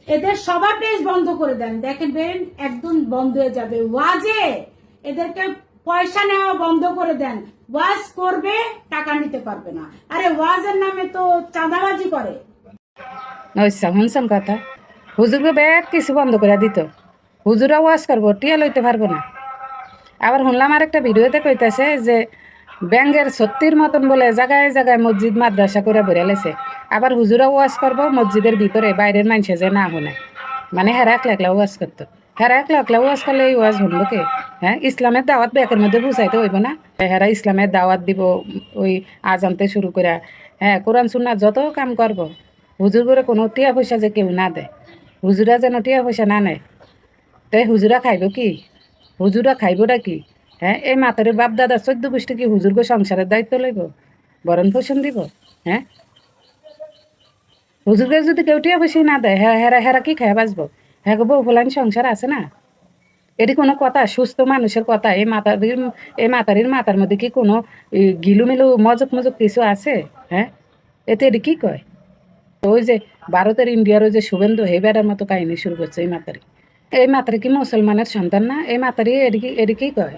এদের সবার পেজ বন্ধ করে দেন, দেখবেন একদম বন্ধ হয়ে যাবে। ওয়াজে এদেরকে পয়সা নেওয়া বন্ধ করে দেন। ওয়াজ করবে, টাকা নিতে পারবে না। আরে ওয়াজের নামে তো চাঁদাবাজি করে। শুনছেন কথা, হুজুরকে ব্যাগ কিছু বন্ধ করে দিত, হুজুরা ওয়াজ করবো, টিয়া লইতে পারবো না। আবার শুনলাম আর একটা ভিডিওতে কইতেছে যে ব্যাঙ্গের সত্যির মতন বলে জায়গায় জায়গায় মসজিদ মাদ্রাসা করে বেড়ে লেছে। আবার হুজুরা ওয়াজ করবো মসজিদের ভিতরে, বাইরের মানুষে যে না শুনে, মানে হেরা একলা একলা ওয়াজ করতো। হেরা একলা একলা ওয়াজ করলে এই ওয়াজ শুনবো কে? হ্যাঁ, ইসলামের দাওয়াত ব্যাকের মধ্যে বুঝাইতে হইব না? হেরা ইসলামের দাওয়াত দিব ওই আজানতে শুরু করে, হ্যাঁ, কোরআন সুন্নাহ যত কাম করব, হুজুর করে কোনো টিয়া পয়সা যে কেউ না দেয়, হুজুরা যেন টিয়া পয়সা না নেয়। তাই হুজুরা খাইব কি? হুজুরা খাইবটা কি? হ্যাঁ, এই মাতারের বাপ দাদা 14 গোষ্ঠী কি হুজুরকে সংসারের দায়িত্ব লইব, বরণ পোষণ দিব? হ্যাঁ, হুজুরকে যদি কেউ টিয়া পয়সা না দেয়, হ্যাঁ, হেরা হেরা কি খায় বাঁচবো? হ্যাঁ গো, বউ ফলান সংসার আছে না? এটি কোনো কথা? সুস্থ মানুষের কথা? এই মাতারির মাথার মধ্যে কি কোনো গিলুমিলু মজক মজক কিছু আছে? হ্যাঁ, এতে এটি কি কয়? ওই যে ভারতের ইন্ডিয়ার ওই যে শুভেন্দু হেবেরার মতো কাহিনী শুরু করছে এই মাতারি। এই মাতারি কি মুসলমানের সন্তান না? এই মাতারি এদিকেই কয়,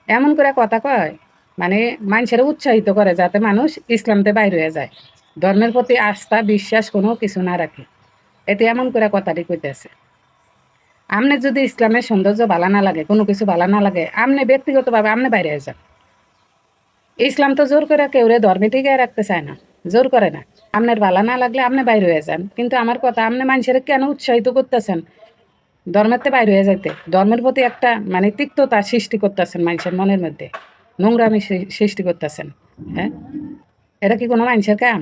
এমন করে কথা কয়, মানে মানুষের উৎসাহিত করে যাতে মানুষ ইসলামতে বাইর হয়ে যায়, ধর্মের প্রতি আস্থা বিশ্বাস কোনো কিছু না রাখে। এতে এমন করে কথাটি কইতেছে। আমনে যদি ইসলামের সৌন্দর্য ভালো না লাগে, কোনো কিছু ভালো না লাগে, আমনে ব্যক্তিগতভাবে আমনে বাইরে হয়ে যান। ইসলাম তো জোর করে কেউ ধর্মে টিকে রাখতে চায় না, জোর করে না। আপনার ভালো না লাগলে আপনি বাইরে হয়ে যান। কিন্তু আমার কথা, আপনি মানুষের কেন উৎসাহিত করতেছেন ধর্মের বাইরে হয়ে যাইতে? ধর্মের প্রতি একটা মানে তিক্ততা সৃষ্টি করতেছেন মানুষের মনের মধ্যে, নোংরামি সৃষ্টি করতেছেন। হ্যাঁ, এটা কি কোনো মানুষের কাম?